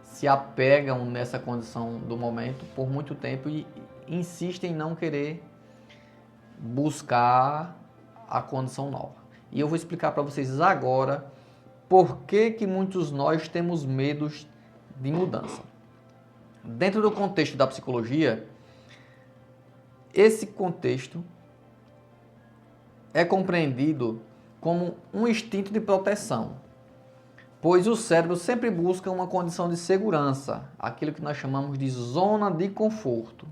se apegam nessa condição do momento por muito tempo e insistem em não querer buscar a condição nova. E eu vou explicar para vocês agora por que muitos nós temos medos de mudança. Dentro do contexto da psicologia, esse contexto é compreendido como um instinto de proteção, pois o cérebro sempre busca uma condição de segurança, aquilo que nós chamamos de zona de conforto,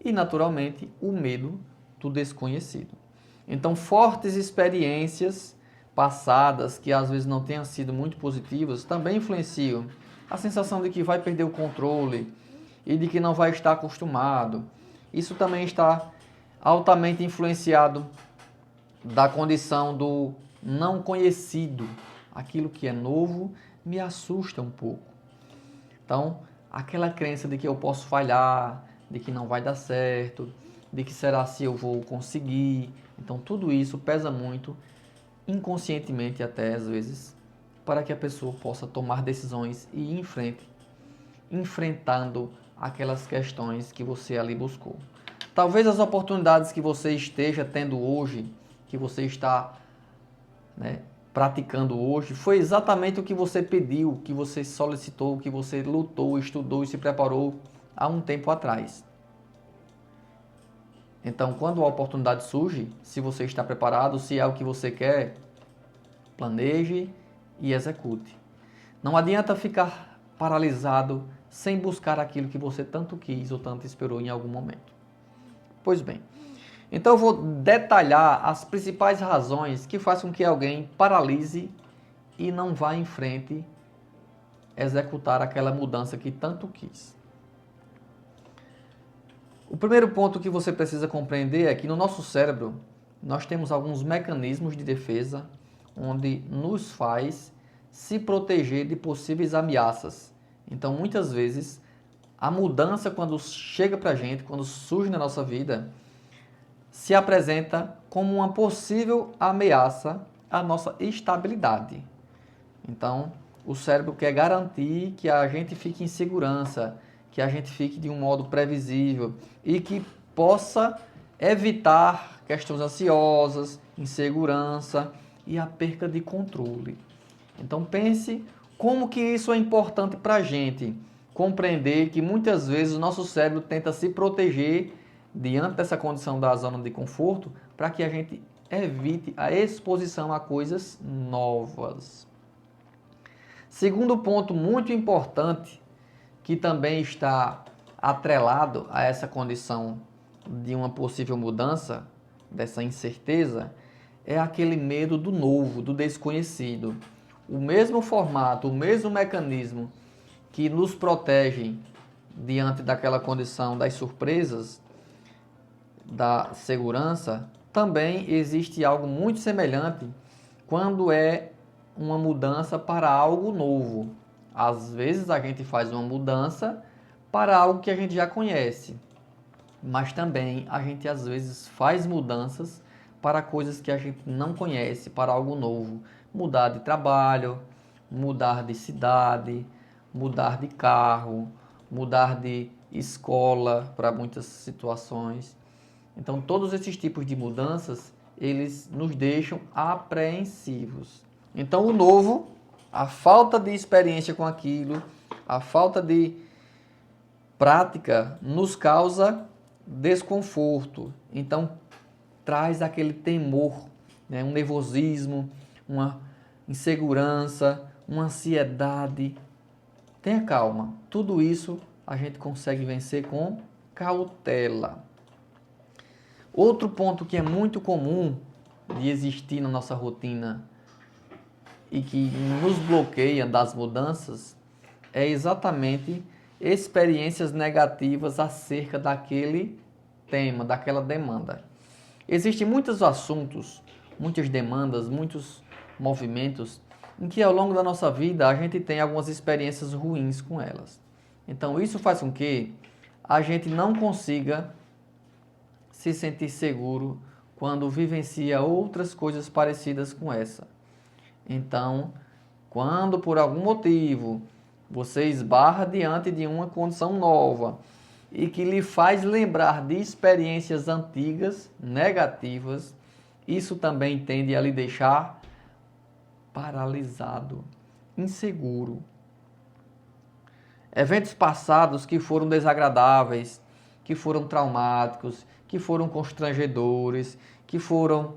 e naturalmente o medo do desconhecido. Então, fortes experiências passadas, que às vezes não tenham sido muito positivas, também influenciam a sensação de que vai perder o controle e de que não vai estar acostumado. Isso também está altamente influenciado da condição do não conhecido. Aquilo que é novo me assusta um pouco. Então, aquela crença de que eu posso falhar, de que não vai dar certo, de que será se eu vou conseguir. Então, tudo isso pesa muito, inconscientemente até às vezes, para que a pessoa possa tomar decisões e ir em frente, enfrentando aquelas questões que você ali buscou. Talvez as oportunidades que você esteja tendo hoje, que você está, praticando hoje, foi exatamente o que você pediu, que você solicitou, que você lutou, estudou e se preparou há um tempo atrás. Então, quando a oportunidade surge, se você está preparado, se é o que você quer, planeje e execute. Não adianta ficar paralisado sem buscar aquilo que você tanto quis ou tanto esperou em algum momento. Pois bem, então eu vou detalhar as principais razões que fazem com que alguém paralise e não vá em frente executar aquela mudança que tanto quis. O primeiro ponto que você precisa compreender é que no nosso cérebro nós temos alguns mecanismos de defesa onde nos faz se proteger de possíveis ameaças. Então, muitas vezes, a mudança quando chega para a gente, quando surge na nossa vida, se apresenta como uma possível ameaça à nossa estabilidade. Então, o cérebro quer garantir que a gente fique em segurança, que a gente fique de um modo previsível e que possa evitar questões ansiosas, insegurança e a perca de controle. Então pense como que isso é importante para a gente compreender que muitas vezes o nosso cérebro tenta se proteger diante dessa condição da zona de conforto para que a gente evite a exposição a coisas novas. Segundo ponto muito importante, que também está atrelado a essa condição de uma possível mudança, dessa incerteza, é aquele medo do novo, do desconhecido. O mesmo formato, o mesmo mecanismo que nos protege diante daquela condição das surpresas, da segurança, também existe algo muito semelhante quando é uma mudança para algo novo. Às vezes a gente faz uma mudança para algo que a gente já conhece, mas também a gente às vezes faz mudanças para coisas que a gente não conhece, para algo novo. Mudar de trabalho, mudar de cidade, mudar de carro, mudar de escola para muitas situações. Então todos esses tipos de mudanças, eles nos deixam apreensivos. Então o novo, a falta de experiência com aquilo, a falta de prática nos causa desconforto. Então traz aquele temor, um nervosismo, uma insegurança, uma ansiedade. Tenha calma. Tudo isso a gente consegue vencer com cautela. Outro ponto que é muito comum de existir na nossa rotina e que nos bloqueia das mudanças é exatamente experiências negativas acerca daquele tema, daquela demanda. Existem muitos assuntos, muitas demandas, muitos movimentos em que ao longo da nossa vida a gente tem algumas experiências ruins com elas. Então isso faz com que a gente não consiga se sentir seguro quando vivencia outras coisas parecidas com essa. Então, quando por algum motivo Você esbarra diante de uma condição nova e que lhe faz lembrar de experiências antigas, negativas. Isso também tende a lhe deixar paralisado, inseguro. Eventos passados que foram desagradáveis, que foram traumáticos, que foram constrangedores, que foram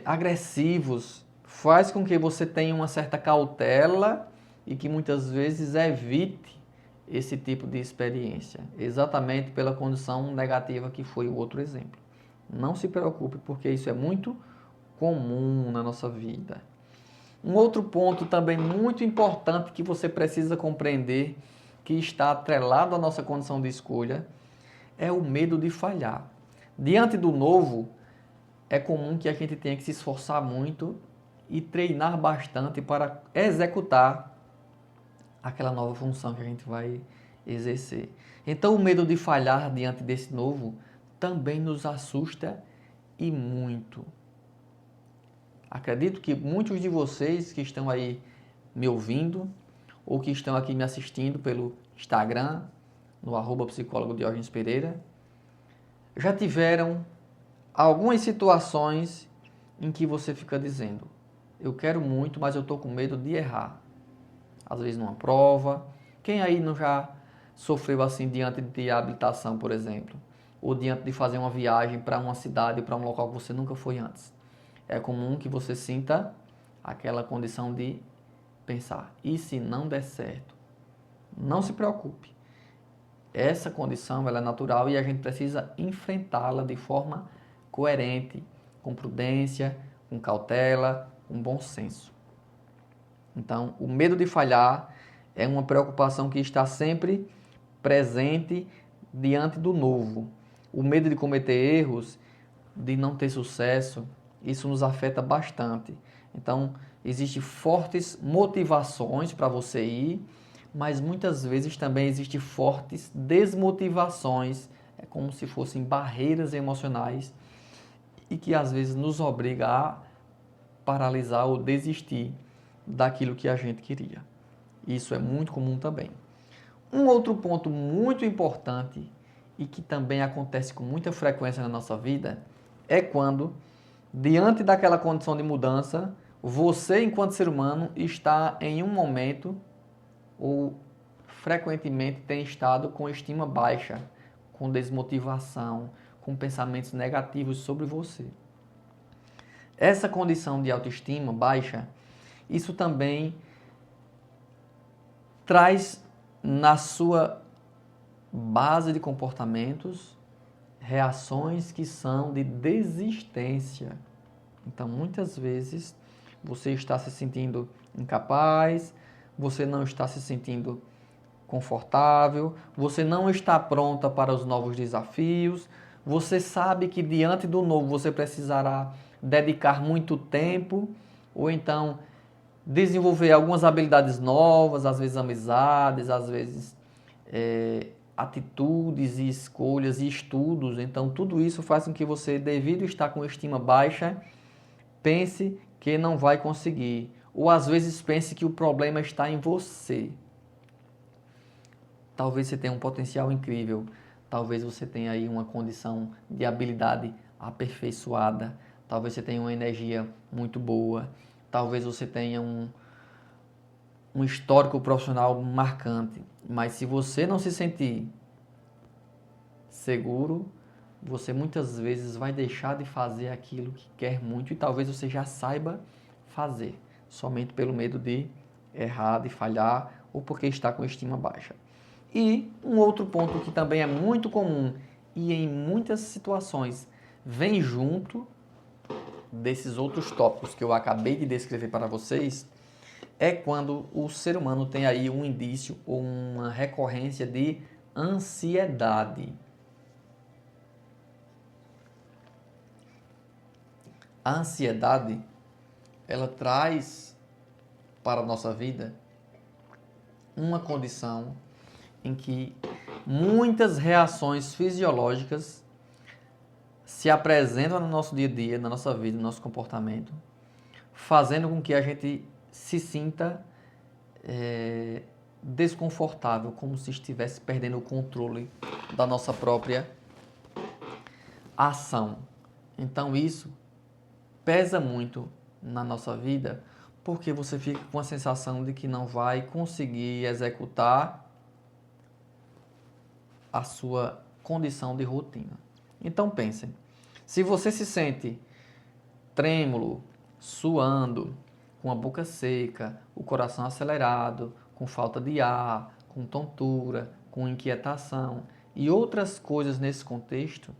agressivos, faz com que você tenha uma certa cautela e que muitas vezes evite esse tipo de experiência, exatamente pela condição negativa que foi o outro exemplo. Não se preocupe, porque isso é muito comum na nossa vida. Um outro ponto também muito importante que você precisa compreender, que está atrelado à nossa condição de escolha, é o medo de falhar. Diante do novo, é comum que a gente tenha que se esforçar muito e treinar bastante para executar aquela nova função que a gente vai exercer. Então, o medo de falhar diante desse novo também nos assusta e muito. Acredito que muitos de vocês que estão aí me ouvindo ou que estão aqui me assistindo pelo Instagram, no @psicólogo Diógenes Pereira, já tiveram algumas situações em que você fica dizendo: eu quero muito, mas eu estou com medo de errar. Às vezes numa prova. Quem aí não já sofreu assim diante de habilitação, por exemplo? Ou diante de fazer uma viagem para uma cidade, para um local que você nunca foi antes? É comum que você sinta aquela condição de pensar: e se não der certo? Não se preocupe. Essa condição ela é natural e a gente precisa enfrentá-la de forma coerente, com prudência, com cautela, com bom senso. Então, o medo de falhar é uma preocupação que está sempre presente diante do novo. O medo de cometer erros, de não ter sucesso, isso nos afeta bastante. Então, existem fortes motivações para você ir, mas muitas vezes também existem fortes desmotivações, é como se fossem barreiras emocionais e que às vezes nos obriga a paralisar ou desistir daquilo que a gente queria. Isso é muito comum também. Um outro ponto muito importante e que também acontece com muita frequência na nossa vida é quando, diante daquela condição de mudança, você, enquanto ser humano, está em um momento ou frequentemente tem estado com estima baixa, com desmotivação, com pensamentos negativos sobre você. Essa condição de autoestima baixa, isso também traz na sua base de comportamentos reações que são de desistência. Então, muitas vezes, você está se sentindo incapaz, você não está se sentindo confortável, você não está pronta para os novos desafios, você sabe que diante do novo você precisará dedicar muito tempo, ou então desenvolver algumas habilidades novas, às vezes amizades, às vezes atitudes e escolhas e estudos. Então, tudo isso faz com que você, devido estar com estima baixa, pense que não vai conseguir. Ou às vezes pense que o problema está em você. Talvez você tenha um potencial incrível. Talvez você tenha aí uma condição de habilidade aperfeiçoada. Talvez você tenha uma energia muito boa. Talvez você tenha um histórico profissional marcante. Mas se você não se sentir seguro, você muitas vezes vai deixar de fazer aquilo que quer muito e talvez você já saiba fazer, somente pelo medo de errar, de falhar ou porque está com estima baixa. E um outro ponto que também é muito comum e em muitas situações vem junto desses outros tópicos que eu acabei de descrever para vocês, é quando o ser humano tem aí um indício ou uma recorrência de ansiedade. A ansiedade, ela traz para a nossa vida uma condição em que muitas reações fisiológicas se apresentam no nosso dia a dia, na nossa vida, no nosso comportamento, fazendo com que a gente se sinta desconfortável, como se estivesse perdendo o controle da nossa própria ação. Então isso pesa muito na nossa vida, porque você fica com a sensação de que não vai conseguir executar a sua condição de rotina. Então pensem, se você se sente trêmulo, suando, com a boca seca, o coração acelerado, com falta de ar, com tontura, com inquietação e outras coisas nesse contexto,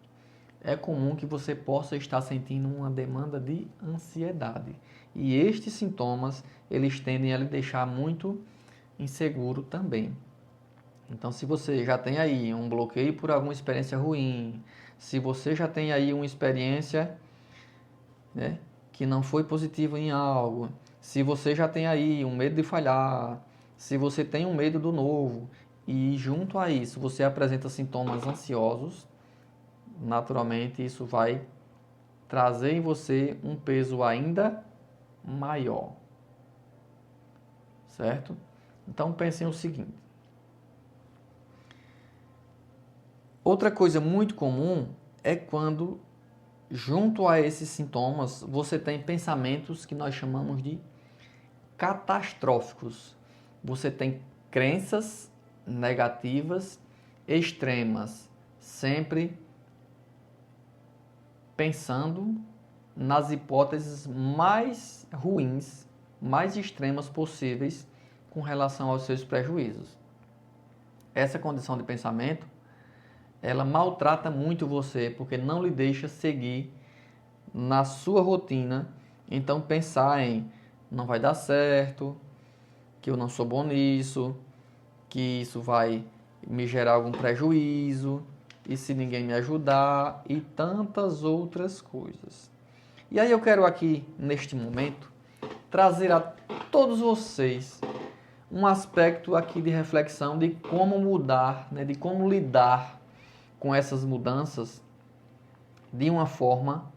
é comum que você possa estar sentindo uma demanda de ansiedade. E estes sintomas, eles tendem a lhe deixar muito inseguro também. Então, se você já tem aí um bloqueio por alguma experiência ruim, se você já tem aí uma experiência, né, que não foi positiva em algo, se você já tem aí um medo de falhar, se você tem um medo do novo, e junto a isso você apresenta sintomas ansiosos, naturalmente isso vai trazer em você um peso ainda maior, certo? Então pensem o seguinte. Outra coisa muito comum é quando, junto a esses sintomas, você tem pensamentos que nós chamamos de catastróficos. Você tem crenças negativas extremas, sempre pensando nas hipóteses mais ruins, mais extremas possíveis com relação aos seus prejuízos. Essa condição de pensamento, ela maltrata muito você, porque não lhe deixa seguir na sua rotina. Então pensar em não vai dar certo, que eu não sou bom nisso, que isso vai me gerar algum prejuízo, e se ninguém me ajudar, e tantas outras coisas. E aí eu quero aqui, neste momento, trazer a todos vocês um aspecto aqui de reflexão de como mudar, né, de como lidar com essas mudanças de uma forma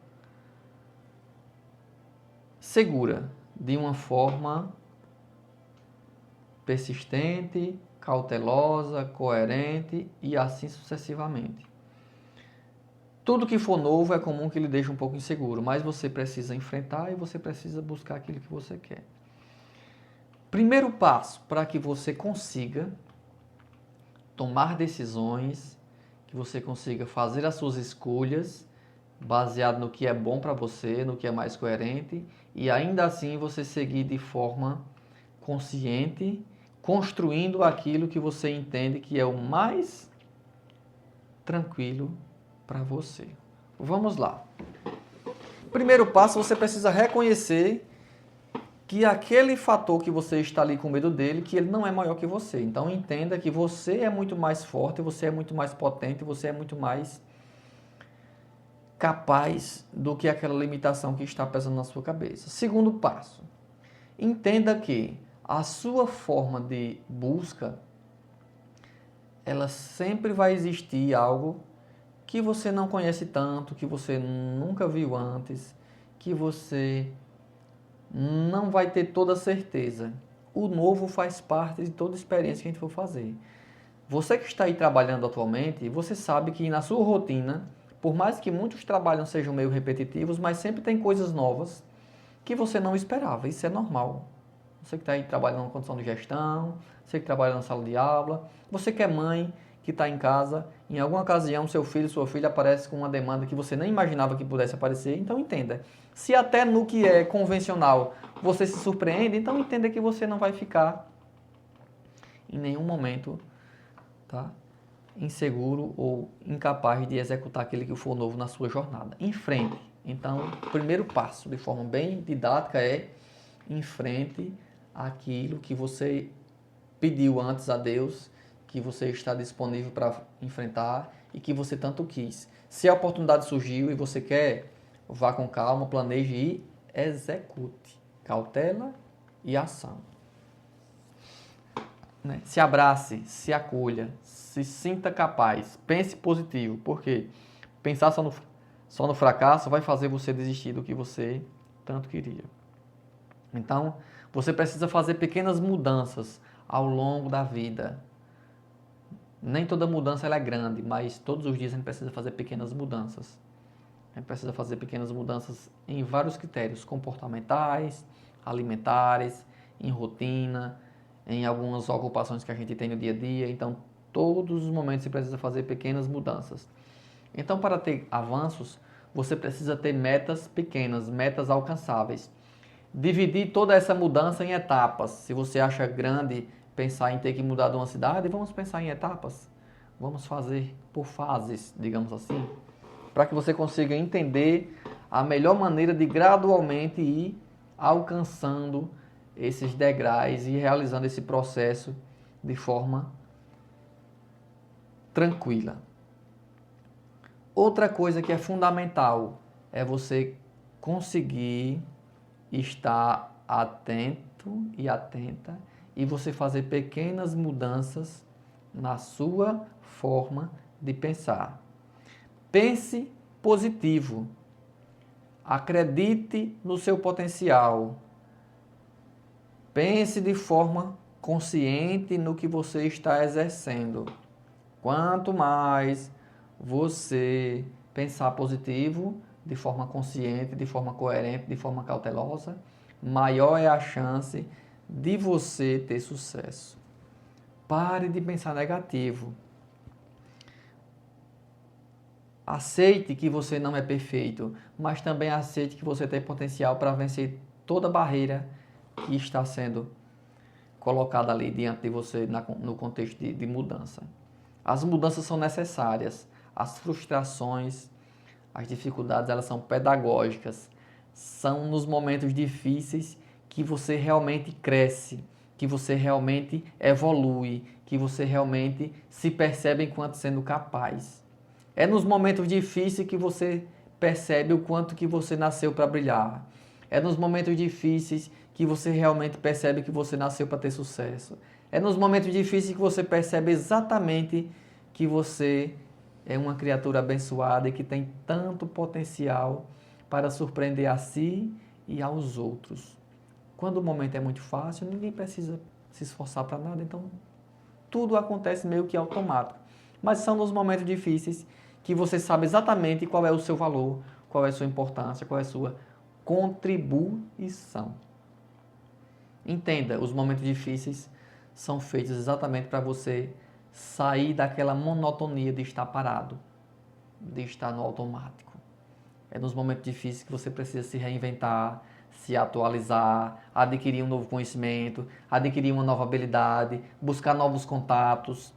segura, de uma forma persistente, cautelosa, coerente e assim sucessivamente. Tudo que for novo é comum que lhe deixe um pouco inseguro, mas você precisa enfrentar e você precisa buscar aquilo que você quer. Primeiro passo para que você consiga tomar decisões, que você consiga fazer as suas escolhas baseado no que é bom para você, no que é mais coerente, e ainda assim você seguir de forma consciente, construindo aquilo que você entende que é o mais tranquilo para você. Vamos lá. Primeiro passo, você precisa reconhecer que aquele fator que você está ali com medo dele, que ele não é maior que você. Então entenda que você é muito mais forte, você é muito mais potente, você é muito mais capaz do que aquela limitação que está pesando na sua cabeça. Segundo passo, entenda que a sua forma de busca, ela sempre vai existir algo que você não conhece tanto, que você nunca viu antes, que você não vai ter toda certeza. O novo faz parte de toda experiência que a gente for fazer. Você que está aí trabalhando atualmente, você sabe que na sua rotina, por mais que muitos trabalhos sejam meio repetitivos, mas sempre tem coisas novas que você não esperava. Isso é normal. Você que está aí trabalhando na condição de gestão, você que trabalha na sala de aula, você que é mãe, que está em casa, em alguma ocasião seu filho, sua filha aparece com uma demanda que você nem imaginava que pudesse aparecer, então entenda. Se até no que é convencional você se surpreende, então entenda que você não vai ficar em nenhum momento, tá, inseguro ou incapaz de executar aquele que for novo na sua jornada. Enfrente. Então, o primeiro passo, de forma bem didática, é enfrente aquilo que você pediu antes a Deus, que você está disponível para enfrentar e que você tanto quis. Se a oportunidade surgiu e você quer, vá com calma, planeje e execute. Cautela e ação. Né? Se abrace, se acolha, se sinta capaz, pense positivo, porque pensar só no fracasso vai fazer você desistir do que você tanto queria. Então, você precisa fazer pequenas mudanças ao longo da vida. Nem toda mudança ela é grande, mas todos os dias a gente precisa fazer pequenas mudanças. A gente precisa fazer pequenas mudanças em vários critérios comportamentais, alimentares, em rotina, em algumas ocupações que a gente tem no dia a dia. Então, todos os momentos você precisa fazer pequenas mudanças. Então, para ter avanços, você precisa ter metas pequenas, metas alcançáveis. Dividir toda essa mudança em etapas. Se você acha grande pensar em ter que mudar de uma cidade, vamos pensar em etapas. Vamos fazer por fases, digamos assim, para que você consiga entender a melhor maneira de gradualmente ir alcançando esses degraus e realizando esse processo de forma tranquila. Outra coisa que é fundamental é você conseguir estar atento e atenta e você fazer pequenas mudanças na sua forma de pensar. Pense positivo. Acredite no seu potencial. Pense de forma consciente no que você está exercendo. Quanto mais você pensar positivo, de forma consciente, de forma coerente, de forma cautelosa, maior é a chance de você ter sucesso. Pare de pensar negativo. Aceite que você não é perfeito, mas também aceite que você tem potencial para vencer toda barreira que está sendo colocada ali diante de você no contexto de mudança. As mudanças são necessárias, as frustrações, as dificuldades, elas são pedagógicas. São nos momentos difíceis que você realmente cresce, que você realmente evolui, que você realmente se percebe enquanto sendo capaz. É nos momentos difíceis que você percebe o quanto que você nasceu para brilhar. É nos momentos difíceis que você realmente percebe que você nasceu para ter sucesso. É nos momentos difíceis que você percebe exatamente que você é uma criatura abençoada e que tem tanto potencial para surpreender a si e aos outros. Quando o momento é muito fácil, ninguém precisa se esforçar para nada, então tudo acontece meio que automático. Mas são nos momentos difíceis que você sabe exatamente qual é o seu valor, qual é a sua importância, qual é a sua contribuição. Entenda, os momentos difíceis são feitos exatamente para você sair daquela monotonia de estar parado, de estar no automático. É nos momentos difíceis que você precisa se reinventar, se atualizar, adquirir um novo conhecimento, adquirir uma nova habilidade, buscar novos contatos.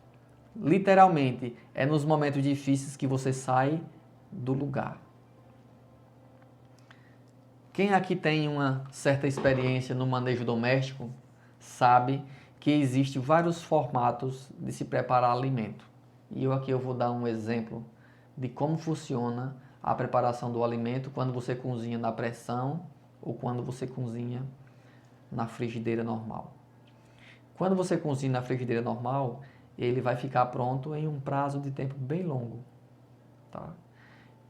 Literalmente, é nos momentos difíceis que você sai do lugar. Quem aqui tem uma certa experiência no manejo doméstico sabe que existem vários formatos de se preparar alimento. E eu vou dar um exemplo de como funciona a preparação do alimento quando você cozinha na pressão ou quando você cozinha na frigideira normal. Quando você cozinha na frigideira normal, ele vai ficar pronto em um prazo de tempo bem longo. Tá?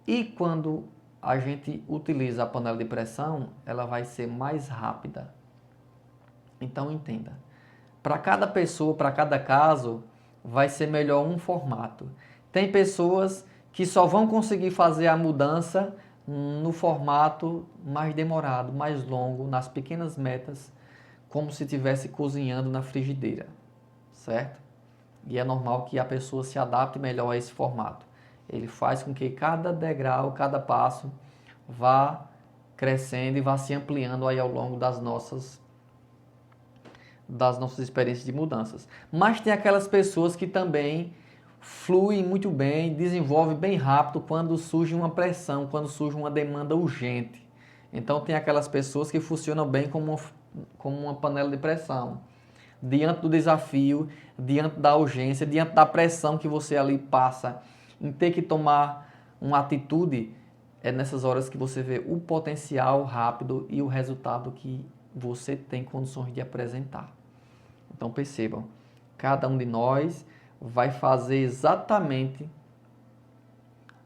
E quando a gente utiliza a panela de pressão, ela vai ser mais rápida. Então entenda, para cada pessoa, para cada caso, vai ser melhor um formato. Tem pessoas que só vão conseguir fazer a mudança no formato mais demorado, mais longo, nas pequenas metas, como se estivesse cozinhando na frigideira, certo? E é normal que a pessoa se adapte melhor a esse formato. Ele faz com que cada degrau, cada passo vá crescendo e vá se ampliando aí ao longo das nossas experiências de mudanças. Mas tem aquelas pessoas que também fluem muito bem, desenvolvem bem rápido quando surge uma pressão, quando surge uma demanda urgente. Então tem aquelas pessoas que funcionam bem como uma panela de pressão. Diante do desafio, diante da urgência, diante da pressão que você ali passa em ter que tomar uma atitude, é nessas horas que você vê o potencial rápido e o resultado que você tem condições de apresentar. Então percebam, cada um de nós vai fazer exatamente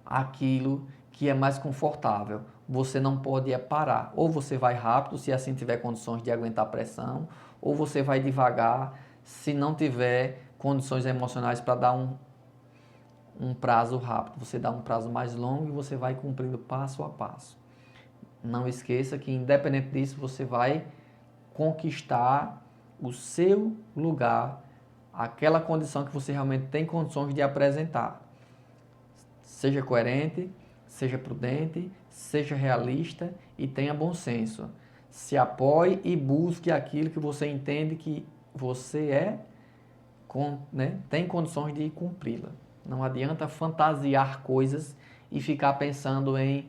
aquilo que é mais confortável. Você não pode parar. Ou você vai rápido, se assim tiver condições de aguentar a pressão, ou você vai devagar, se não tiver condições emocionais para dar um prazo rápido. Você dá um prazo mais longo e você vai cumprindo passo a passo. Não esqueça que, independente disso, você vai conquistar o seu lugar, aquela condição que você realmente tem condições de apresentar. Seja coerente, seja prudente, seja realista e tenha bom senso. Se apoie e busque aquilo que você entende que você tem condições de cumpri-la. Não adianta fantasiar coisas e ficar pensando em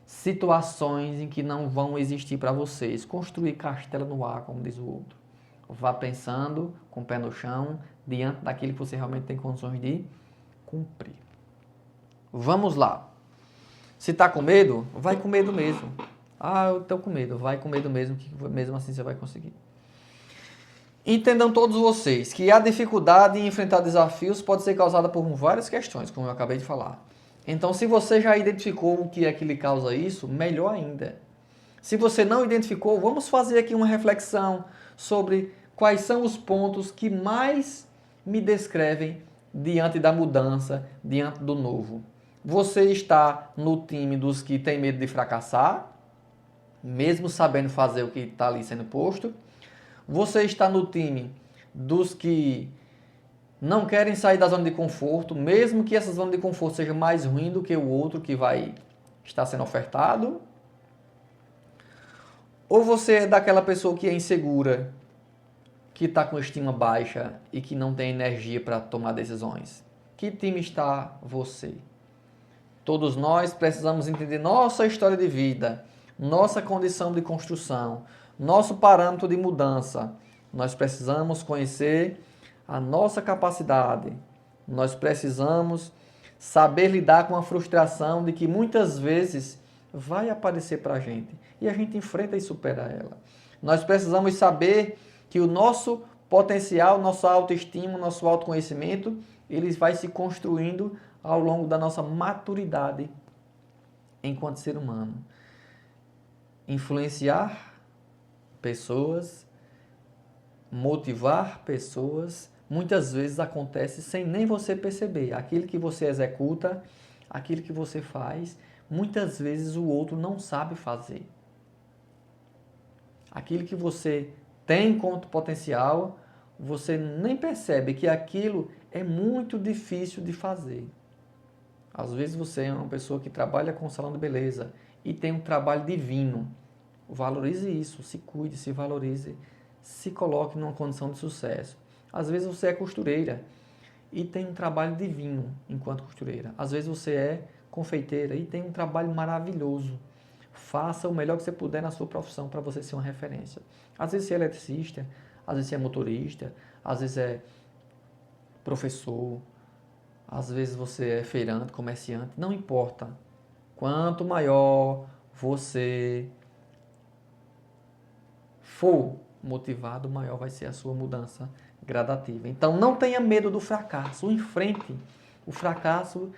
situações em que não vão existir para vocês. Construir castelo no ar, como diz o outro. Vá pensando com o pé no chão, diante daquilo que você realmente tem condições de cumprir. Vamos lá. Se está com medo, vai com medo mesmo. Ah, eu estou com medo. Vai com medo mesmo, que mesmo assim você vai conseguir. Entendam todos vocês que a dificuldade em enfrentar desafios pode ser causada por várias questões, como eu acabei de falar. Então, se você já identificou o que é que lhe causa isso, melhor ainda. Se você não identificou, vamos fazer aqui uma reflexão sobre quais são os pontos que mais me descrevem diante da mudança, diante do novo. Você está no time dos que tem medo de fracassar, mesmo sabendo fazer o que está ali sendo posto. Você está no time dos que não querem sair da zona de conforto, mesmo que essa zona de conforto seja mais ruim do que o outro que vai estar sendo ofertado. Ou você é daquela pessoa que é insegura, que está com estima baixa e que não tem energia para tomar decisões? Que time está você? Todos nós precisamos entender nossa história de vida, nossa condição de construção, nosso parâmetro de mudança. Nós precisamos conhecer a nossa capacidade. Nós precisamos saber lidar com a frustração de que muitas vezes vai aparecer para a gente e a gente enfrenta e supera ela. Nós precisamos saber que o nosso potencial, nossa autoestima, nosso autoconhecimento, ele vai se construindo ao longo da nossa maturidade enquanto ser humano. Influenciar pessoas, motivar pessoas, muitas vezes acontece sem nem você perceber. Aquilo que você executa, aquilo que você faz, muitas vezes o outro não sabe fazer. Aquilo que você tem enquanto potencial, você nem percebe que aquilo é muito difícil de fazer. Às vezes você é uma pessoa que trabalha com salão de beleza e tem um trabalho divino. Valorize isso, se cuide, se valorize, se coloque numa condição de sucesso. Às vezes você é costureira e tem um trabalho divino enquanto costureira. Às vezes você é confeiteira e tem um trabalho maravilhoso. Faça o melhor que você puder na sua profissão para você ser uma referência. Às vezes você é eletricista, às vezes você é motorista, às vezes é professor, às vezes você é feirante, comerciante, não importa. Quanto maior você for motivado, maior vai ser a sua mudança gradativa. Então não tenha medo do fracasso, enfrente. O fracasso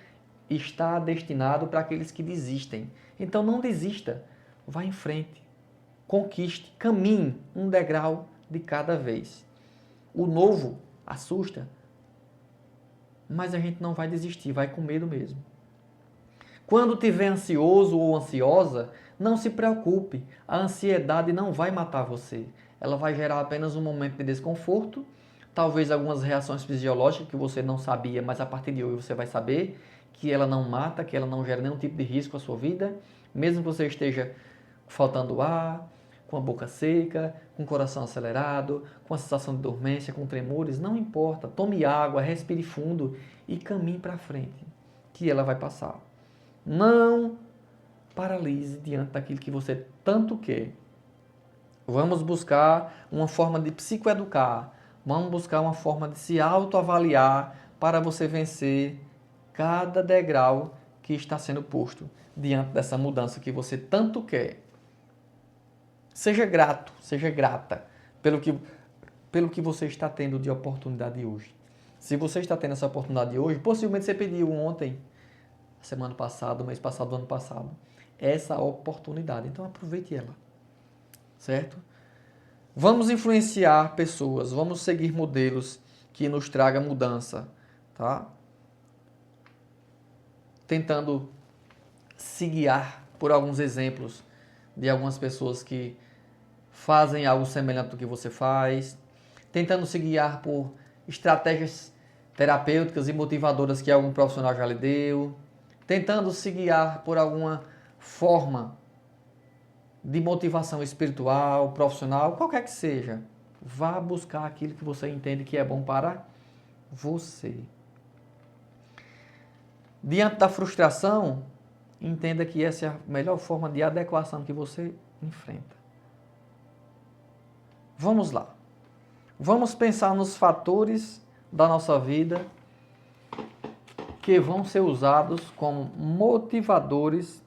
está destinado para aqueles que desistem. Então não desista, vá em frente, conquiste, caminhe um degrau de cada vez. O novo assusta, mas a gente não vai desistir, vai com medo mesmo. Quando estiver ansioso ou ansiosa, não se preocupe, a ansiedade não vai matar você. Ela vai gerar apenas um momento de desconforto, talvez algumas reações fisiológicas que você não sabia, mas a partir de hoje você vai saber que ela não mata, que ela não gera nenhum tipo de risco à sua vida, mesmo que você esteja faltando ar, com a boca seca, com o coração acelerado, com a sensação de dormência, com tremores, não importa. Tome água, respire fundo e caminhe para frente, que ela vai passar. Não paralise diante daquilo que você tanto quer. Vamos buscar uma forma de psicoeducar, vamos buscar uma forma de se autoavaliar para você vencer cada degrau que está sendo posto diante dessa mudança que você tanto quer. Seja grato, seja grata pelo que você está tendo de oportunidade hoje. Se você está tendo essa oportunidade hoje, possivelmente você pediu ontem, semana passada, mês passado, ano passado, essa oportunidade. Então aproveite ela, certo? Vamos influenciar pessoas, vamos seguir modelos que nos tragam mudança, tá? Tentando se guiar por alguns exemplos de algumas pessoas que fazem algo semelhante ao que você faz, tentando se guiar por estratégias terapêuticas e motivadoras que algum profissional já lhe deu, tentando se guiar por alguma forma de motivação espiritual, profissional, qualquer que seja. Vá buscar aquilo que você entende que é bom para você. Diante da frustração, entenda que essa é a melhor forma de adequação que você enfrenta. Vamos lá. Vamos pensar nos fatores da nossa vida que vão ser usados como motivadores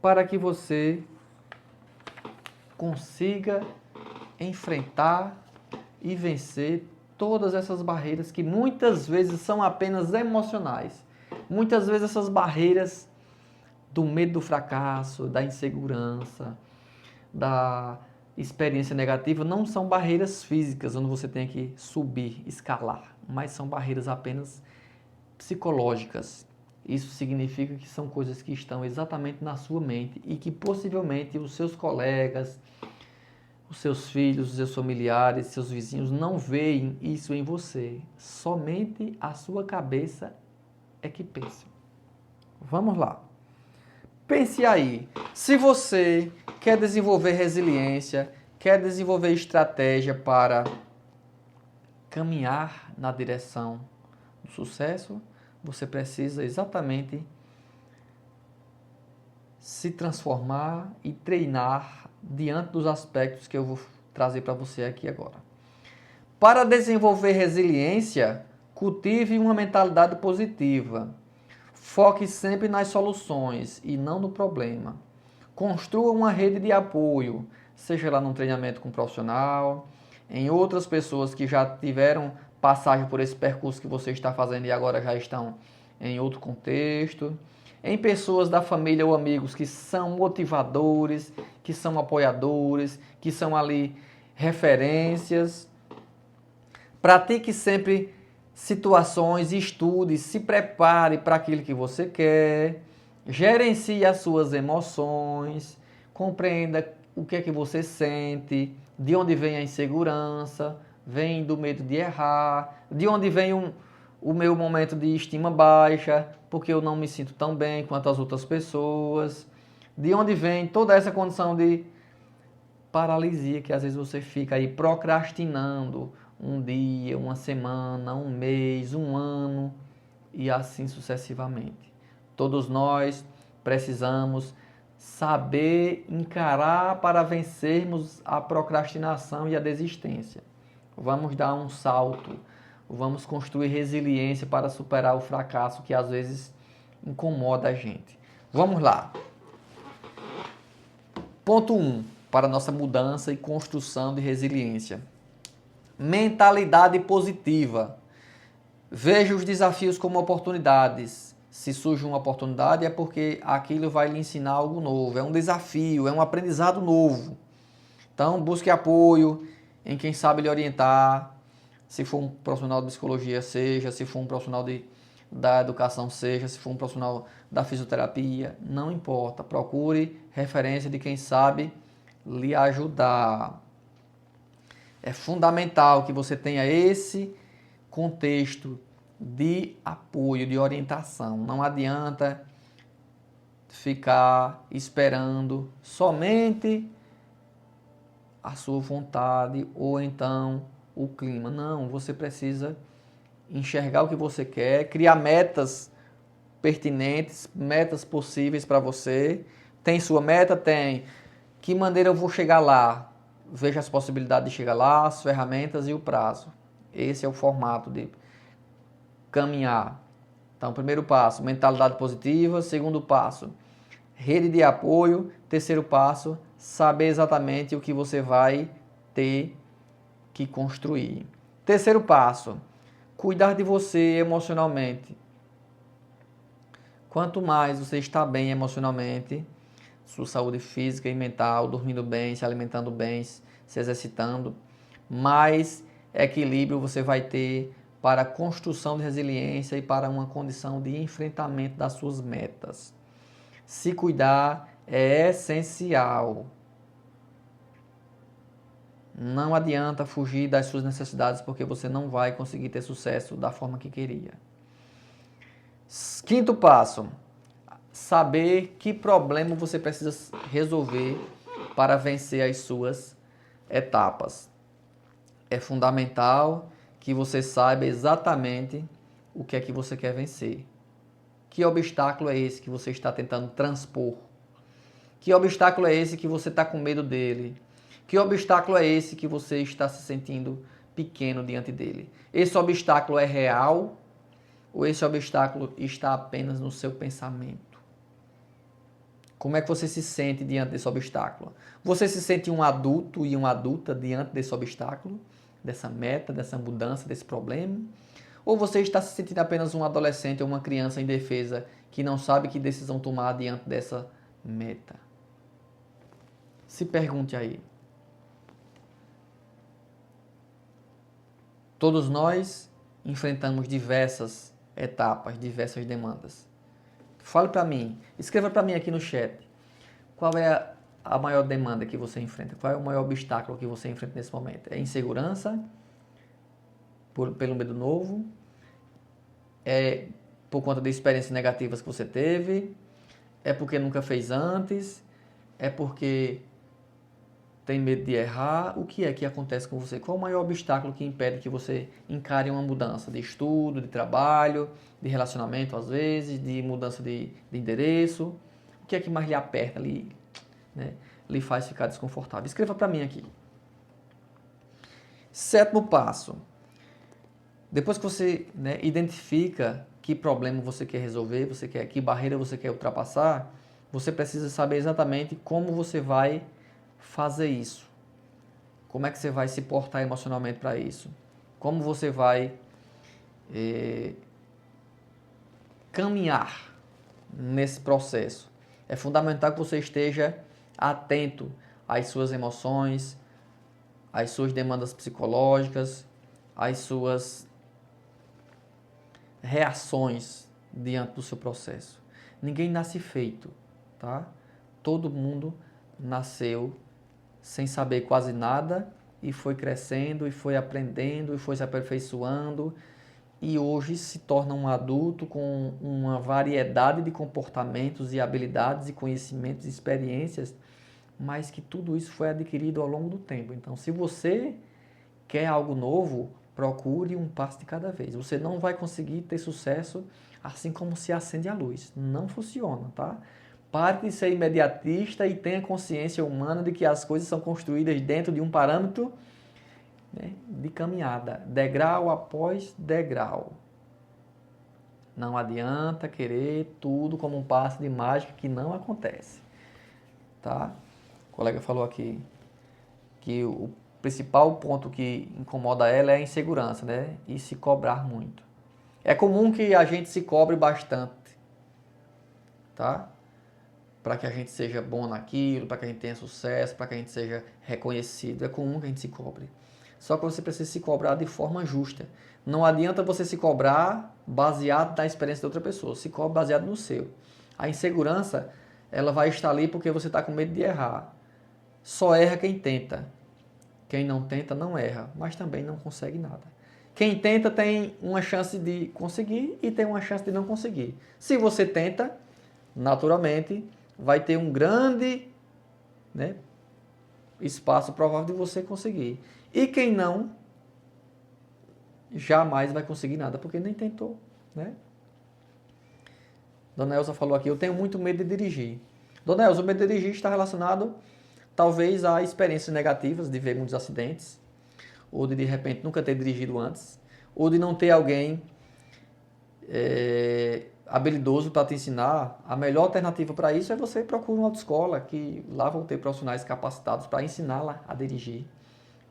para que você consiga enfrentar e vencer todas essas barreiras que muitas vezes são apenas emocionais. Muitas vezes essas barreiras do medo do fracasso, da insegurança, da experiência negativa não são barreiras físicas onde você tem que subir, escalar, mas são barreiras apenas psicológicas. Isso significa que são coisas que estão exatamente na sua mente e que possivelmente os seus colegas, os seus filhos, os seus familiares, seus vizinhos não veem isso em você. Somente a sua cabeça é que pensa. Vamos lá. Pense aí, se você quer desenvolver resiliência, quer desenvolver estratégia para caminhar na direção do sucesso, você precisa exatamente se transformar e treinar diante dos aspectos que eu vou trazer para você aqui agora. Para desenvolver resiliência, cultive uma mentalidade positiva. Foque sempre nas soluções e não no problema. Construa uma rede de apoio, seja lá num treinamento com um profissional, em outras pessoas que já tiveram passagem por esse percurso que você está fazendo e agora já estão em outro contexto, em pessoas da família ou amigos que são motivadores, que são apoiadores, que são ali referências. Pratique sempre situações, estude, se prepare para aquilo que você quer, gerencie as suas emoções, compreenda o que é que você sente, de onde vem a insegurança, vem do medo de errar, de onde vem o meu momento de estima baixa, porque eu não me sinto tão bem quanto as outras pessoas, de onde vem toda essa condição de paralisia que às vezes você fica aí procrastinando um dia, uma semana, um mês, um ano e assim sucessivamente. Todos nós precisamos saber encarar para vencermos a procrastinação e a desistência. Vamos dar um salto, vamos construir resiliência para superar o fracasso que às vezes incomoda a gente. Vamos lá. Ponto 1 para nossa mudança e construção de resiliência. Mentalidade positiva. Veja os desafios como oportunidades. Se surge uma oportunidade é porque aquilo vai lhe ensinar algo novo. É um desafio, é um aprendizado novo. Então, busque apoio em quem sabe lhe orientar. Se for um profissional de psicologia, seja. Se for um profissional da educação, seja. Se for um profissional da fisioterapia, não importa. Procure referência de quem sabe lhe ajudar. É fundamental que você tenha esse contexto de apoio, de orientação. Não adianta ficar esperando somente a sua vontade ou então o clima. Não, você precisa enxergar o que você quer, criar metas pertinentes, metas possíveis para você. Tem sua meta? Tem. Que maneira eu vou chegar lá? Veja as possibilidades de chegar lá, as ferramentas e o prazo. Esse é o formato de caminhar. Então, primeiro passo, mentalidade positiva. Segundo passo, rede de apoio. Terceiro passo, saber exatamente o que você vai ter que construir. Terceiro passo, cuidar de você emocionalmente. Quanto mais você está bem emocionalmente, sua saúde física e mental, dormindo bem, se alimentando bem, se exercitando, mais equilíbrio você vai ter para a construção de resiliência e para uma condição de enfrentamento das suas metas. Se cuidar é essencial. Não adianta fugir das suas necessidades porque você não vai conseguir ter sucesso da forma que queria. Quinto passo, saber que problema você precisa resolver para vencer as suas etapas. É fundamental que você saiba exatamente o que é que você quer vencer. Que obstáculo é esse que você está tentando transpor? Que obstáculo é esse que você está com medo dele? Que obstáculo é esse que você está se sentindo pequeno diante dele? Esse obstáculo é real ou esse obstáculo está apenas no seu pensamento? Como é que você se sente diante desse obstáculo? Você se sente um adulto e uma adulta diante desse obstáculo, dessa meta, dessa mudança, desse problema? Ou você está se sentindo apenas um adolescente ou uma criança indefesa que não sabe que decisão tomar diante dessa meta? Se pergunte aí. Todos nós enfrentamos diversas etapas, diversas demandas. Fale para mim, escreva para mim aqui no chat. Qual é a maior demanda que você enfrenta? Qual é o maior obstáculo que você enfrenta nesse momento? É insegurança? Pelo medo novo? É por conta de experiências negativas que você teve? É porque nunca fez antes? É porque tem medo de errar? O que é que acontece com você? Qual é o maior obstáculo que impede que você encare uma mudança de estudo, de trabalho, de relacionamento às vezes, de mudança de endereço? O que é que mais lhe aperta, né, lhe faz ficar desconfortável? Escreva para mim aqui. Sétimo passo. Depois que você, né, identifica que problema você quer resolver, que barreira você quer ultrapassar, você precisa saber exatamente como você vai fazer isso. Como é que você vai se portar emocionalmente para isso? Como você vai caminhar nesse processo? É fundamental que você esteja atento às suas emoções, às suas demandas psicológicas, às suas reações diante do seu processo. Ninguém nasce feito, tá? Todo mundo nasceu sem saber quase nada e foi crescendo e foi aprendendo e foi se aperfeiçoando e hoje se torna um adulto com uma variedade de comportamentos e habilidades e conhecimentos e experiências, mas que tudo isso foi adquirido ao longo do tempo. Então, se você quer algo novo, procure um passo de cada vez. Você não vai conseguir ter sucesso assim como se acende a luz. Não funciona, tá? Pare de ser imediatista e tenha consciência humana de que as coisas são construídas dentro de um parâmetro, né, de caminhada, degrau após degrau. Não adianta querer tudo como um passe de mágica que não acontece, tá? O colega falou aqui que o principal ponto que incomoda ela é a insegurança, né? E se cobrar muito. É comum que a gente se cobre bastante, tá? Para que a gente seja bom naquilo, para que a gente tenha sucesso, para que a gente seja reconhecido. É comum que a gente se cobre. Só que você precisa se cobrar de forma justa. Não adianta você se cobrar baseado na experiência de outra pessoa. Se cobre baseado no seu. A insegurança, ela vai estar ali porque você está com medo de errar. Só erra quem tenta. Quem não tenta não erra, mas também não consegue nada. Quem tenta tem uma chance de conseguir e tem uma chance de não conseguir. Se você tenta, naturalmente, vai ter um grande, né, espaço provável de você conseguir. E quem não, jamais vai conseguir nada, porque nem tentou, né? Dona Elza falou aqui, eu tenho muito medo de dirigir. Dona Elza, o medo de dirigir está relacionado, talvez, a experiências negativas de ver muitos acidentes, ou de repente nunca ter dirigido antes, ou de não ter alguém habilidoso para te ensinar. A melhor alternativa para isso é você procurar uma autoescola, que lá vão ter profissionais capacitados para ensiná-la a dirigir.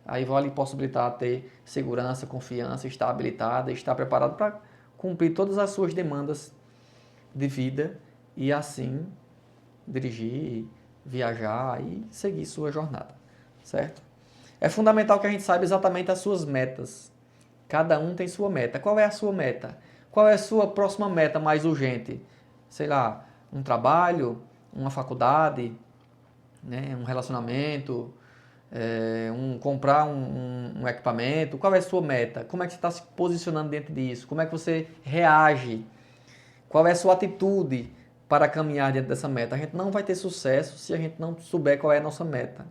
Aí vai lhe possibilitar ter segurança, confiança, estar habilitada, estar preparado para cumprir todas as suas demandas de vida e assim dirigir, viajar e seguir sua jornada, certo? É fundamental que a gente saiba exatamente as suas metas. Cada um tem sua meta. Qual é a sua meta? Qual é a sua próxima meta mais urgente? Sei lá, um trabalho, uma faculdade, né, um relacionamento, comprar um equipamento. Qual é a sua meta? Como é que você está se posicionando dentro disso? Como é que você reage? Qual é a sua atitude para caminhar diante dessa meta? A gente não vai ter sucesso se a gente não souber qual é a nossa meta.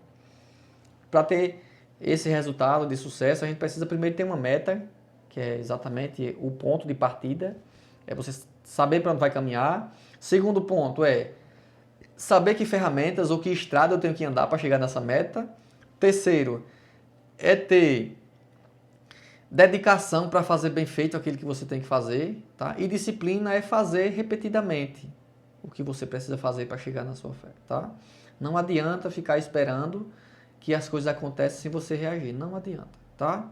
Para ter esse resultado de sucesso, a gente precisa primeiro ter uma meta, que é exatamente o ponto de partida, é você saber para onde vai caminhar. Segundo ponto é saber que ferramentas ou que estrada eu tenho que andar para chegar nessa meta. Terceiro é ter dedicação para fazer bem feito aquilo que você tem que fazer, tá? E disciplina é fazer repetidamente o que você precisa fazer para chegar na sua fé, tá? Não adianta ficar esperando que as coisas acontecem sem você reagir, não adianta, tá?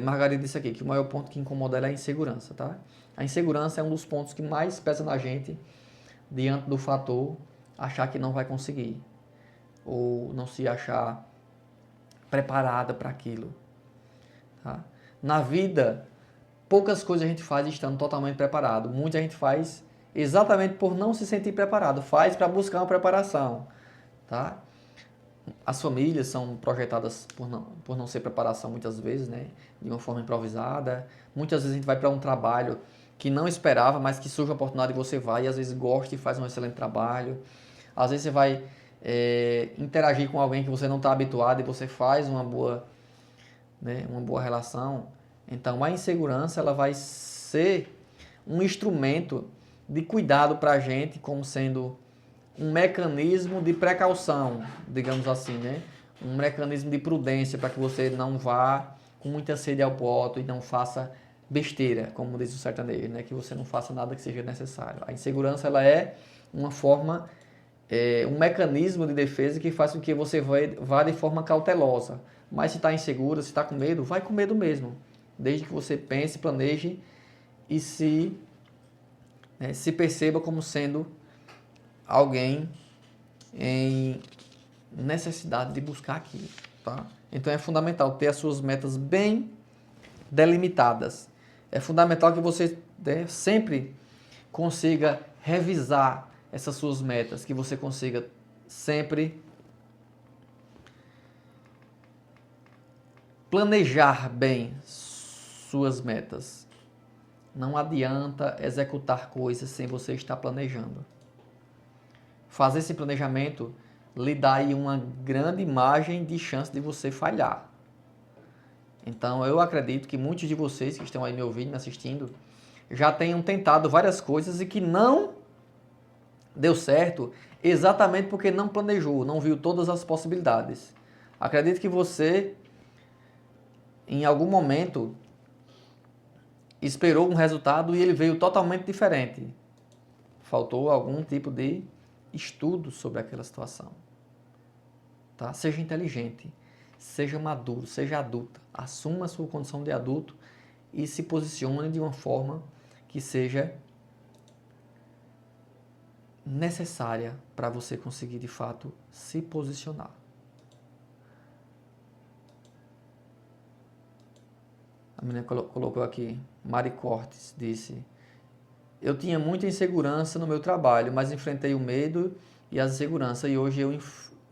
Margarida disse aqui que o maior ponto que incomoda ela é a insegurança, tá? A insegurança é um dos pontos que mais pesa na gente diante do fator achar que não vai conseguir ou não se achar preparada para aquilo. Tá? Na vida, poucas coisas a gente faz estando totalmente preparado. Muita gente faz exatamente por não se sentir preparado. Faz para buscar uma preparação. Tá? As famílias são projetadas por não ser preparação muitas vezes, né? De uma forma improvisada. Muitas vezes a gente vai para um trabalho que não esperava, mas que surge a oportunidade e você vai e às vezes gosta e faz um excelente trabalho. Às vezes você vai interagir com alguém que você não está habituado e você faz uma boa relação. Então a insegurança ela vai ser um instrumento de cuidado para a gente, como sendo um mecanismo de precaução, digamos assim, né? Um mecanismo de prudência para que você não vá com muita sede ao pote e não faça besteira, como diz o sertanejo, né? Que você não faça nada que seja necessário. A insegurança ela é uma forma, um mecanismo de defesa que faz com que você vá de forma cautelosa. Mas se está insegura, se está com medo, vai com medo mesmo. Desde que você pense, planeje e se perceba como sendo alguém em necessidade de buscar aquilo. Tá? Então é fundamental ter as suas metas bem delimitadas. É fundamental que você sempre consiga revisar essas suas metas, que você consiga sempre planejar bem suas metas. Não adianta executar coisas sem você estar planejando. Fazer esse planejamento lhe dá aí uma grande margem de chance de você falhar. Então eu acredito que muitos de vocês que estão aí me ouvindo, me assistindo, já tenham tentado várias coisas e que não deu certo exatamente porque não planejou, não viu todas as possibilidades. Acredito que você, em algum momento, esperou um resultado e ele veio totalmente diferente. Faltou algum tipo de estudo sobre aquela situação. Tá? Seja inteligente, seja maduro, seja adulta. Assuma a sua condição de adulto e se posicione de uma forma que seja necessária para você conseguir, de fato, se posicionar. A menina colocou aqui, Mari Cortes, disse: eu tinha muita insegurança no meu trabalho, mas enfrentei o medo e a insegurança e hoje eu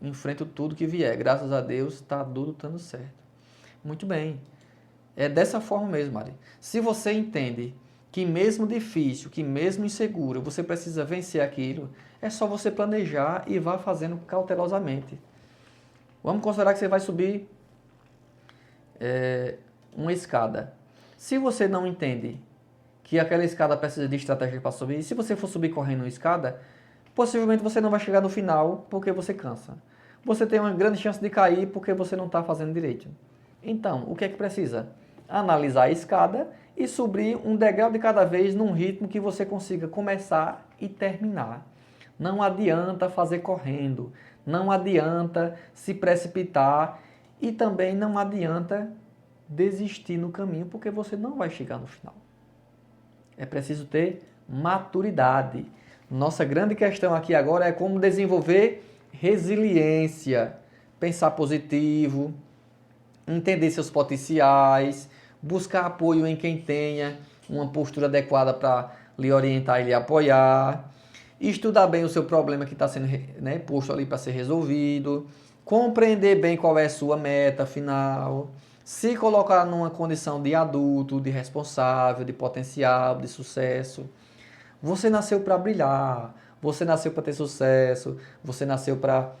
enfrento tudo que vier. Graças a Deus está tudo dando certo. Muito bem. É dessa forma mesmo, Mari. Se você entende que mesmo difícil, que mesmo inseguro, você precisa vencer aquilo, é só você planejar e vá fazendo cautelosamente. Vamos considerar que você vai subir uma escada. Se você não entende que aquela escada precisa de estratégia para subir, e se você for subir correndo uma escada, possivelmente você não vai chegar no final porque você cansa. Você tem uma grande chance de cair porque você não está fazendo direito. Então, o que é que precisa? Analisar a escada e subir um degrau de cada vez num ritmo que você consiga começar e terminar. Não adianta fazer correndo, não adianta se precipitar e também não adianta desistir no caminho porque você não vai chegar no final. É preciso ter maturidade. Nossa grande questão aqui agora é como desenvolver resiliência pensar positivo, entender seus potenciais, buscar apoio em quem tenha uma postura adequada para lhe orientar e lhe apoiar, estudar bem o seu problema que está sendo, né, posto ali para ser resolvido, compreender bem qual é a sua meta final, se colocar numa condição de adulto, de responsável, de potencial, de sucesso. Você nasceu para brilhar, você nasceu para ter sucesso, você nasceu para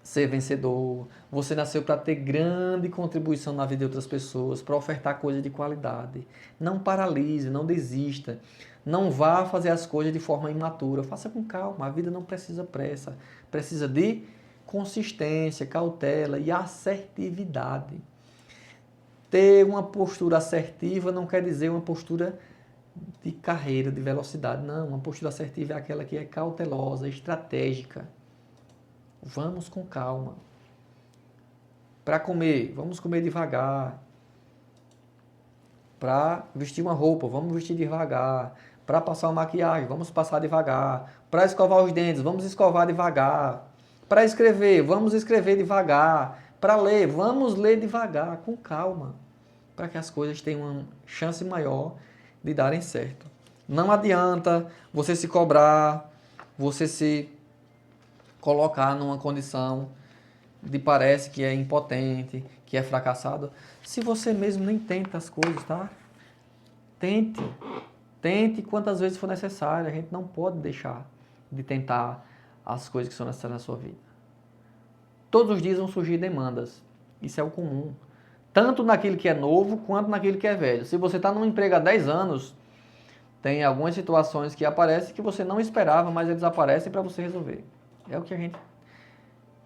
ser vencedor, você nasceu para ter grande contribuição na vida de outras pessoas, para ofertar coisas de qualidade. Não paralise, não desista, não vá fazer as coisas de forma imatura, faça com calma, a vida não precisa pressa, precisa de consistência, cautela e assertividade. Ter uma postura assertiva não quer dizer uma postura de carreira, de velocidade, não, uma postura assertiva é aquela que é cautelosa, estratégica. Vamos com calma. Para comer, vamos comer devagar. Para vestir uma roupa, vamos vestir devagar. Para passar uma maquiagem, vamos passar devagar. Para escovar os dentes, vamos escovar devagar. Para escrever, vamos escrever devagar. Para ler, vamos ler devagar, com calma. Para que as coisas tenham uma chance maior de darem certo. Não adianta você se cobrar, você se colocar numa condição de parece que é impotente, que é fracassado, se você mesmo nem tenta as coisas, tá? Tente. Tente quantas vezes for necessário. A gente não pode deixar de tentar as coisas que são necessárias na sua vida. Todos os dias vão surgir demandas. Isso é o comum. Tanto naquilo que é novo, quanto naquilo que é velho. Se você está num emprego há 10 anos, tem algumas situações que aparecem que você não esperava, mas eles aparecem para você resolver. É o que a gente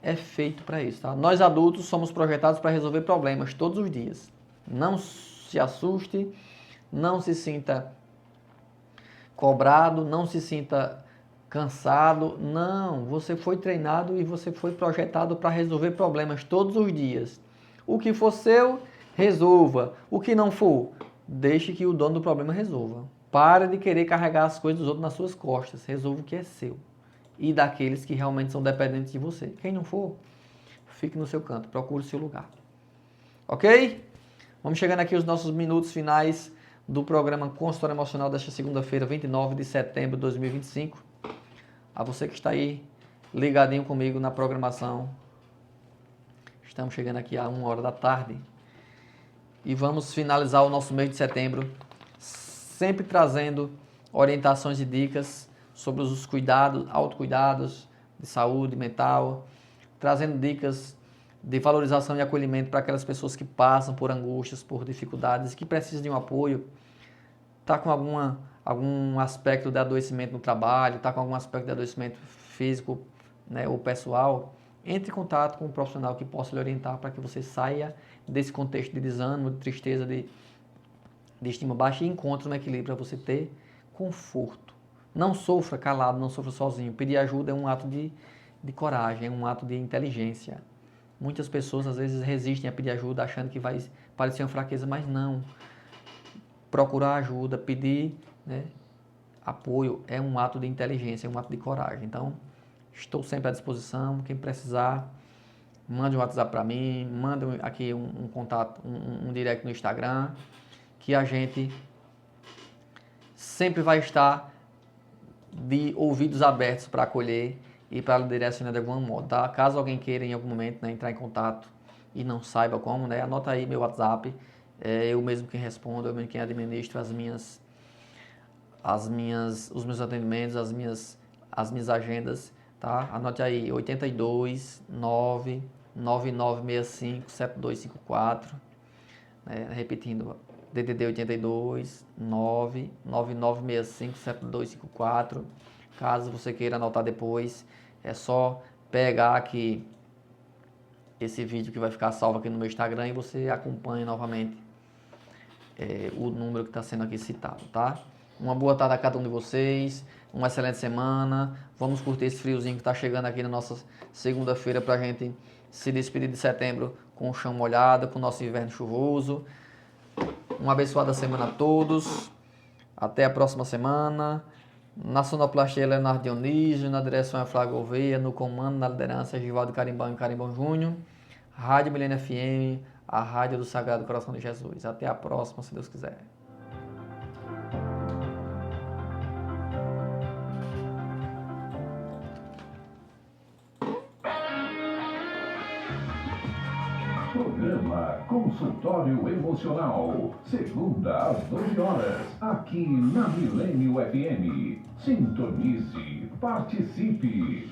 é feito para isso, tá? Nós adultos somos projetados para resolver problemas todos os dias. Não se assuste, não se sinta cobrado, não se sinta cansado. Não, você foi treinado e você foi projetado para resolver problemas todos os dias. O que for seu, resolva. O que não for, deixe que o dono do problema resolva. Pare de querer carregar as coisas dos outros nas suas costas. Resolva o que é seu. E daqueles que realmente são dependentes de você. Quem não for, fique no seu canto, procure o seu lugar. Ok? Vamos chegando aqui aos nossos minutos finais do programa Consultório Emocional desta segunda-feira, 29 de setembro de 2025. A você que está aí ligadinho comigo na programação. Estamos chegando aqui a 1h da tarde. E vamos finalizar o nosso mês de setembro, sempre trazendo orientações e dicas sobre os cuidados, autocuidados de saúde mental, trazendo dicas de valorização e acolhimento para aquelas pessoas que passam por angústias, por dificuldades, que precisam de um apoio, está com algum aspecto de adoecimento no trabalho, está com algum aspecto de adoecimento físico, né, ou pessoal, entre em contato com um profissional que possa lhe orientar para que você saia desse contexto de desânimo, de tristeza, de estima baixa e encontre um equilíbrio para você ter conforto. Não sofra calado, não sofra sozinho. Pedir ajuda é um ato de coragem, é um ato de inteligência. Muitas pessoas às vezes resistem a pedir ajuda achando que vai parecer uma fraqueza, mas não. Procurar ajuda, pedir, né, apoio é um ato de inteligência, é um ato de coragem. Então, estou sempre à disposição. Quem precisar, mande um WhatsApp para mim, mande aqui um contato, um direct no Instagram, que a gente sempre vai estar de ouvidos abertos para acolher e para direcionar de algum modo, tá? Caso alguém queira em algum momento, né, entrar em contato e não saiba como, né, anota aí meu WhatsApp, eu mesmo quem respondo, eu mesmo quem administro os meus atendimentos, as minhas agendas, tá? Anote aí, 82 9 9965 7254, né? Repetindo, DDD 82 9 9965 7254. Caso você queira anotar depois, é só pegar aqui esse vídeo que vai ficar salvo aqui no meu Instagram e você acompanha novamente o número que está sendo aqui citado, tá? Uma boa tarde a cada um de vocês, uma excelente semana. Vamos curtir esse friozinho que está chegando aqui na nossa segunda-feira para a gente se despedir de setembro com o chão molhado, com o nosso inverno chuvoso. Uma abençoada semana a todos. Até a próxima semana. Na sonoplastia, Leonardo Dionísio. Na direção é Flávio Gouveia. No comando, na liderança, Givaldo Carimbão e Carimbão Júnior. Rádio Milênio FM, a rádio do Sagrado Coração de Jesus. Até a próxima, se Deus quiser. Programa Consultório Emocional, segunda às 12 horas, aqui na Milênio FM. Sintonize, participe.